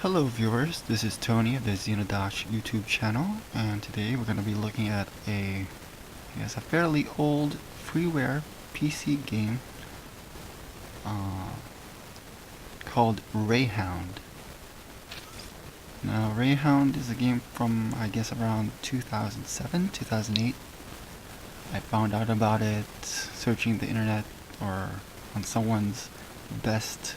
Hello viewers, this is Tony of the Xenodash YouTube channel, and today we're going to be looking at a fairly old freeware PC game called Ray-Hound. Now Ray-Hound is a game from around 2007, 2008. I found out about it searching the internet or on someone's best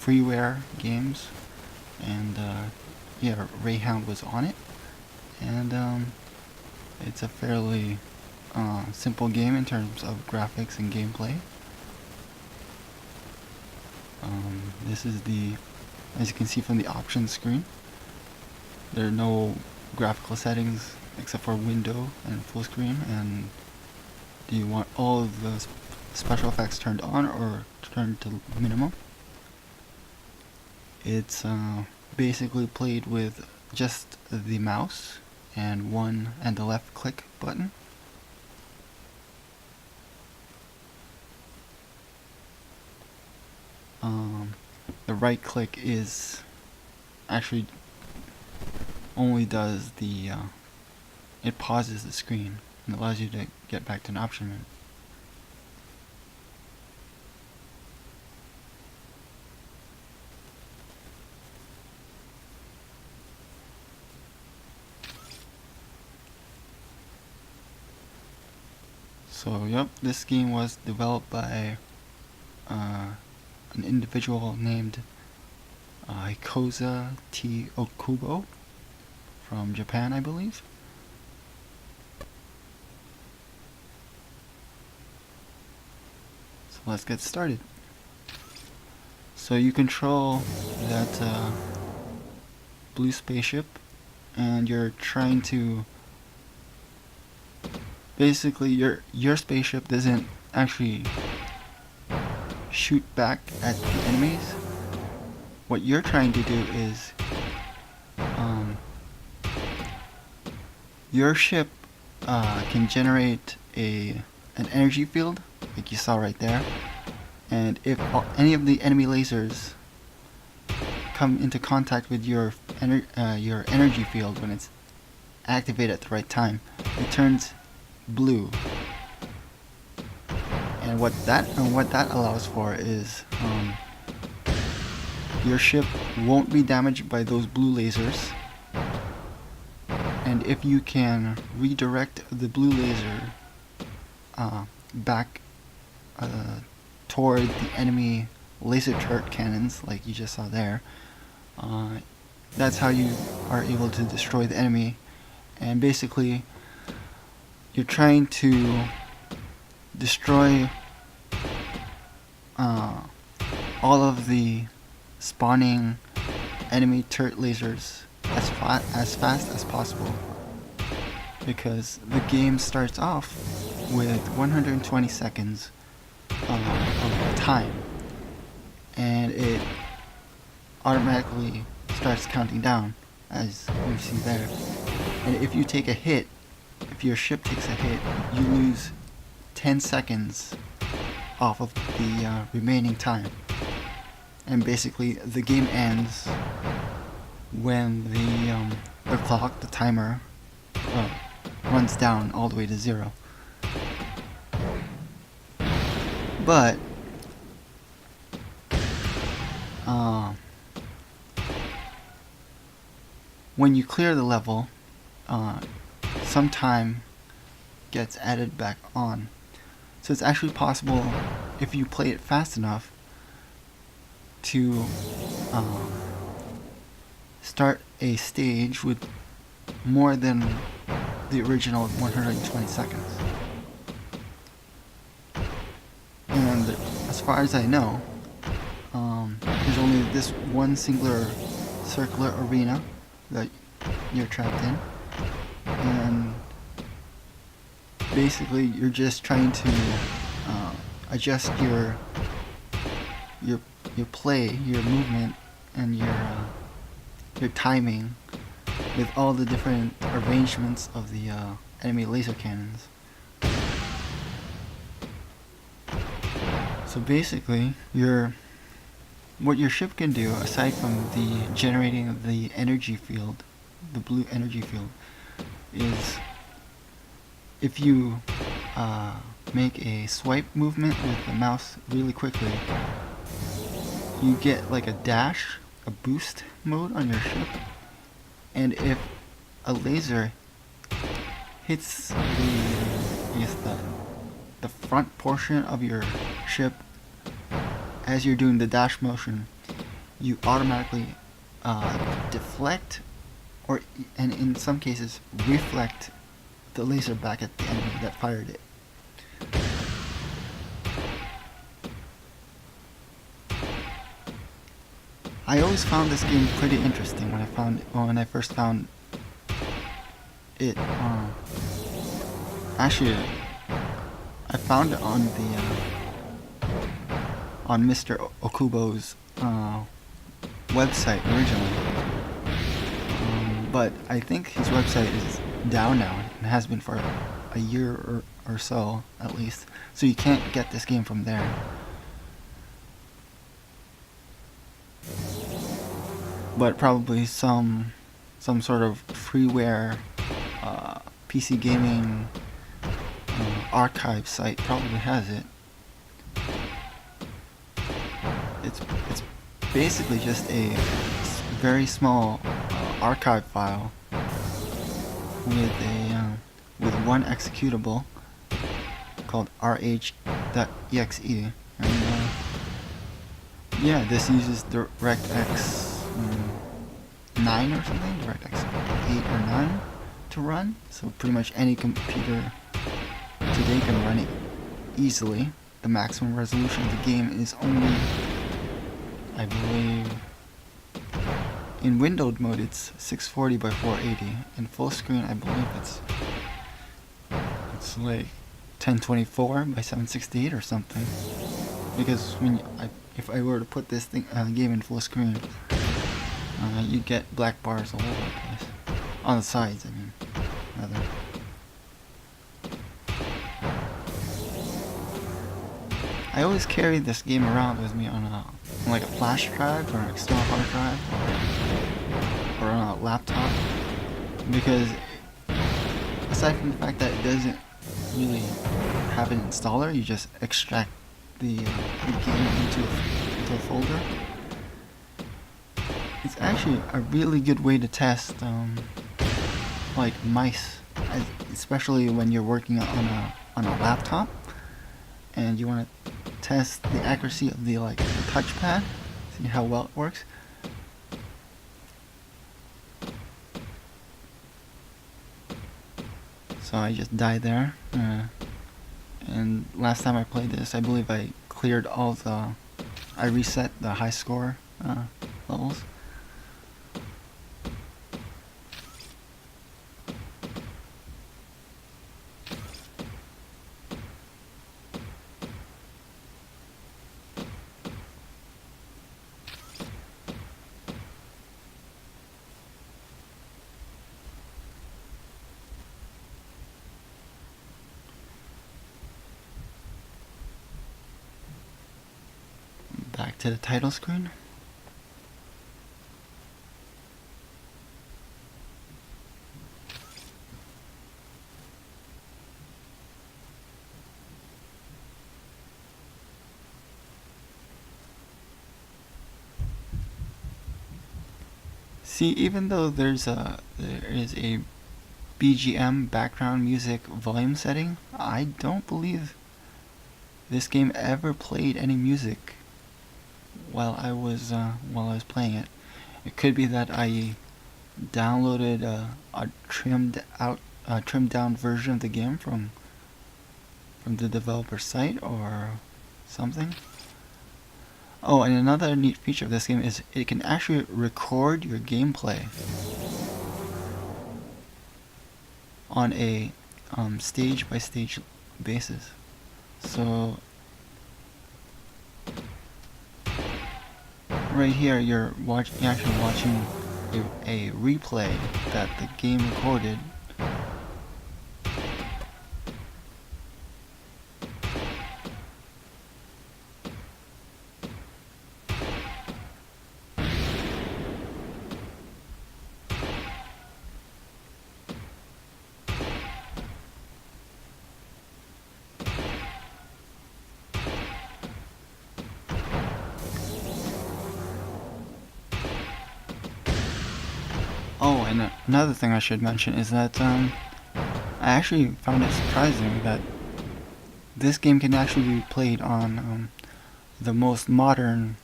freeware games, and Ray-Hound was on it, and it's a fairly simple game in terms of graphics and gameplay. This is as you can see from the options screen, there are no graphical settings except for window and full screen. And do you want all of the special effects turned on or turned to minimum? It's basically played with just the mouse and the left click button. The right click is actually only does it pauses the screen and allows you to get back to an option menu. So yep, this game was developed by an individual named Hikoza T.Ohkubo from Japan, I believe. So let's get started. So you control that blue spaceship, and you're trying to basically your spaceship doesn't actually shoot back at the enemies. What you're trying to do is your ship can generate an energy field like you saw right there, and if any of the enemy lasers come into contact with your energy field when it's activated at the right time, it turns blue. And what that allows for is your ship won't be damaged by those blue lasers, and if you can redirect the blue laser back toward the enemy laser turret cannons like you just saw there, that's how you are able to destroy the enemy. And basically you're trying to destroy all of the spawning enemy turret lasers as fast as possible, because the game starts off with 120 seconds of time, and it automatically starts counting down as you see there. And if you take a hit, if your ship takes a hit, you lose 10 seconds off of the remaining time. And basically the game ends when the clock, the timer, runs down all the way to 0. But when you clear the level, some time gets added back on. So it's actually possible, if you play it fast enough, to start a stage with more than the original 120 seconds. And as far as I know, there's only this one singular circular arena that you're trapped in, and basically you're just trying to adjust your play, your movement, and your timing with all the different arrangements of the enemy laser cannons. So basically, you're what your ship can do, aside from the generating of the energy field, the blue energy field, is if you make a swipe movement with the mouse really quickly, you get like a dash, a boost mode on your ship, and if a laser hits the front portion of your ship as you're doing the dash motion, you automatically deflect, and in some cases reflect the laser back at the enemy that fired it. I always found this game pretty interesting when I first found it. Actually, I found it on Mr. Okubo's website originally, but I think his website is down now and has been for a year or so at least, so you can't get this game from there. But probably some sort of freeware PC gaming archive site probably has it. It's basically just a very small archive file with one executable called rh.exe, and yeah, this uses DirectX 9 or something, DirectX 8 or 9 to run, so pretty much any computer today can run it easily. The maximum resolution of the game is only, I believe, in windowed mode it's 640 by 480. In full screen I believe it's like 1024 by 768 or something. Because if I were to put this game in full screen, you get black bars all over the place. On the sides, I mean, rather. I always carry this game around with me on like a flash drive or an external hard drive or on a laptop, because aside from the fact that it doesn't really have an installer, you just extract the game into a folder. It's actually a really good way to test like mice, especially when you're working on a laptop and you want to test the accuracy of the touchpad, see how well it works. So I just died there, and last time I played this, I believe I cleared I reset the high score levels. Back to the title screen. See, even though there is a BGM background music volume setting, I don't believe this game ever played any music while I was playing it. It could be that I downloaded a trimmed down version of the game from the developer site or something. Oh, and another neat feature of this game is it can actually record your gameplay on a stage by stage basis. So right here, you're actually watching a replay that the game recorded. Oh, and another thing I should mention is that I actually found it surprising that this game can actually be played on the most modern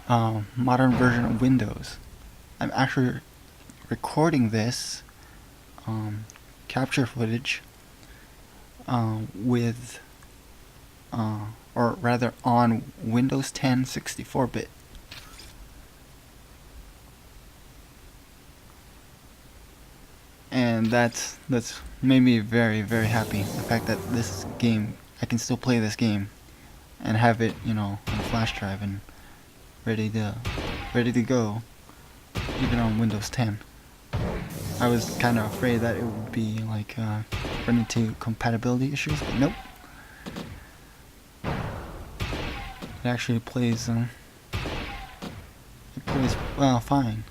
version of Windows. I'm actually recording this capture footage with, or rather on Windows 10 64-bit. And that's made me very, very happy. The fact that this game, I can still play this game and have it, you know, on a flash drive and ready to go, even on Windows 10. I was kind of afraid that it would be like run into compatibility issues, but nope. It actually plays well fine.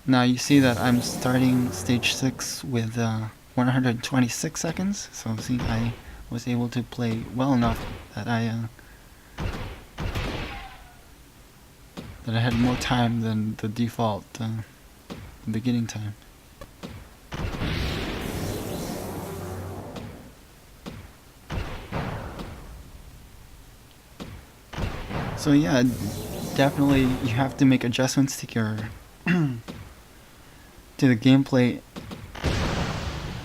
Now you see that I'm starting stage 6 with 126 seconds, so see, I was able to play well enough that I had more time than the default beginning time. So yeah, definitely you have to make adjustments to your to the gameplay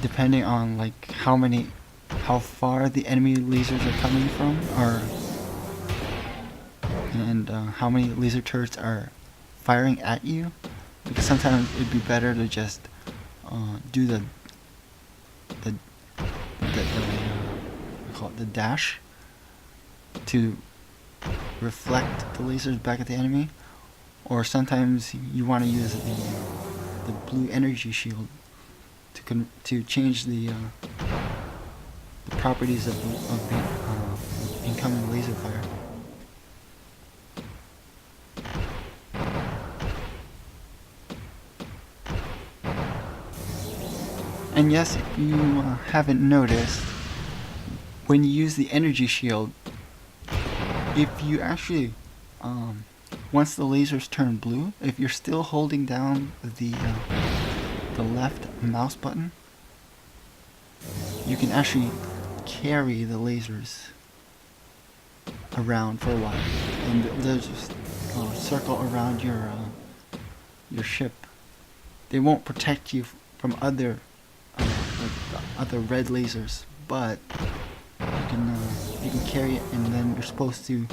depending on like how far the enemy lasers are coming from, and how many laser turrets are firing at you, because sometimes it'd be better to just do the call it the dash to reflect the lasers back at the enemy, or sometimes you want to use the blue energy shield to change the properties of the incoming laser fire. And yes, if you haven't noticed, when you use the energy shield, if you actually once the lasers turn blue, if you're still holding down the left mouse button, you can actually carry the lasers around for a while, and they'll just circle around your ship. They won't protect you from other other red lasers, but you can carry it, and then you're supposed to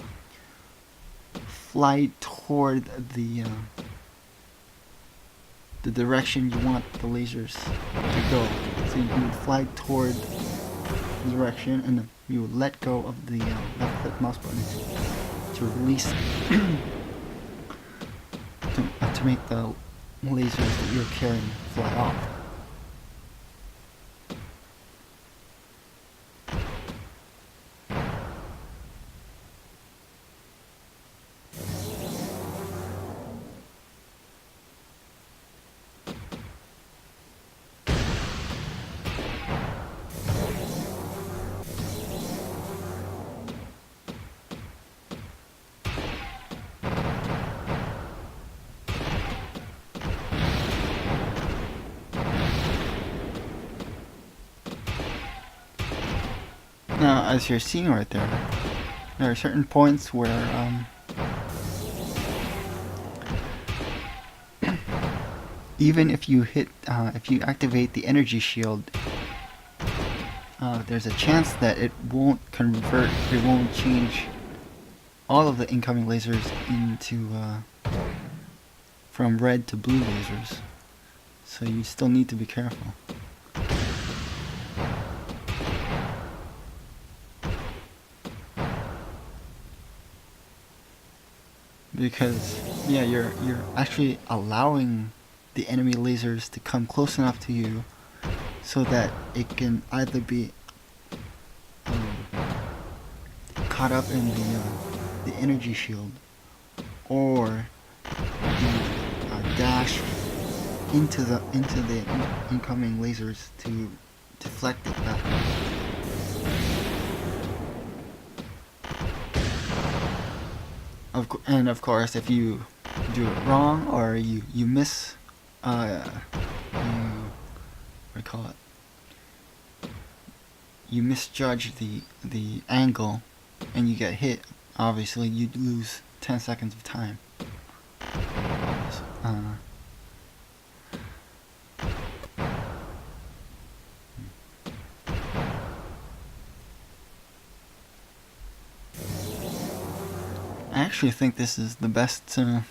fly toward the direction you want the lasers to go. So you would fly toward the direction, and then you would let go of the left click mouse button to release to make the lasers that you're carrying fly off. Now, as you're seeing right there are certain points where even if you activate the energy shield, there's a chance that it won't change all of the incoming lasers into from red to blue lasers. So you still need to be careful. Because yeah, you're actually allowing the enemy lasers to come close enough to you so that it can either be caught up in the energy shield, or dash into the incoming lasers to deflect it back. And of course, if you do it wrong or you miss, what do you call it? You misjudge the angle, and you get hit. Obviously, you lose 10 seconds of time. I actually think this is the best session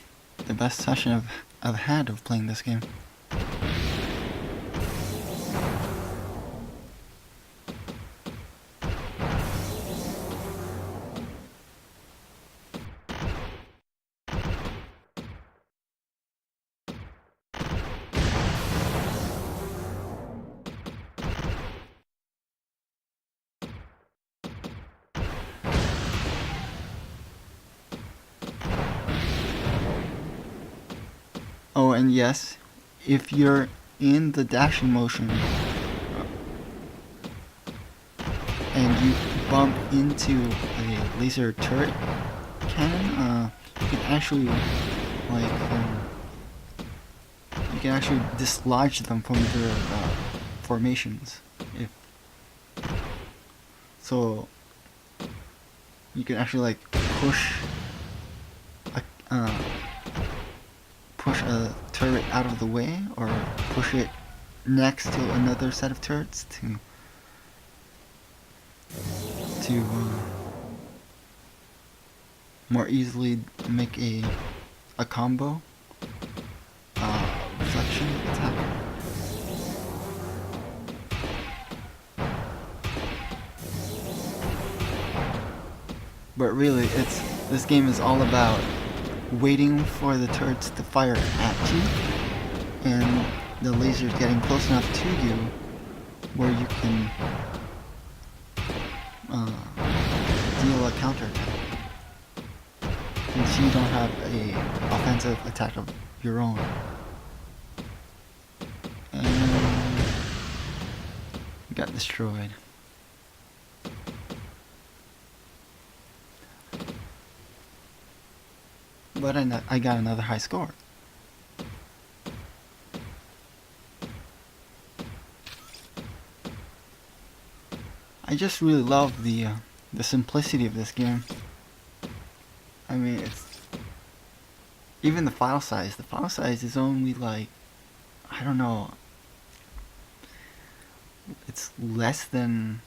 I've had of playing this game. Oh, and yes, if you're in the dashing motion and you bump into a laser turret cannon, you can actually dislodge them from their formations. So you can actually push a turret out of the way, or push it next to another set of turrets to more easily make a combo reflection attack. But really, this game is all about waiting for the turrets to fire at you, and the lasers getting close enough to you where you can deal a counterattack, since you don't have a offensive attack of your own. And got destroyed. But I got another high score. I just really love the simplicity of this game. I mean, it's even the file size. The file size is only I don't know. It's definitely less than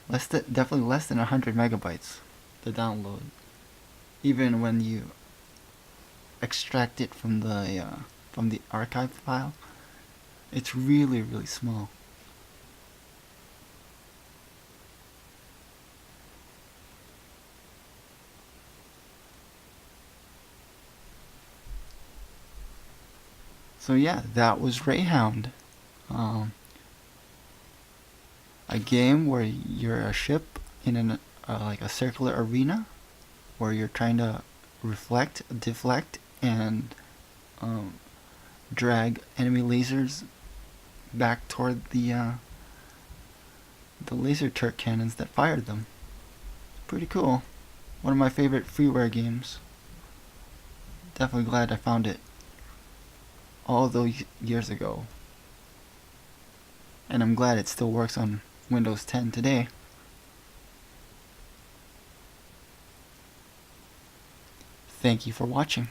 100 megabytes to download. Even when you extract it from the archive file, it's really, really small. So yeah, that was Ray-Hound. A game where you're a ship in a circular arena, where you're trying to reflect, deflect, and drag enemy lasers back toward the laser turret cannons that fired them. Pretty cool. One of my favorite freeware games. Definitely glad I found it all those years ago. And I'm glad it still works on Windows 10 today. Thank you for watching.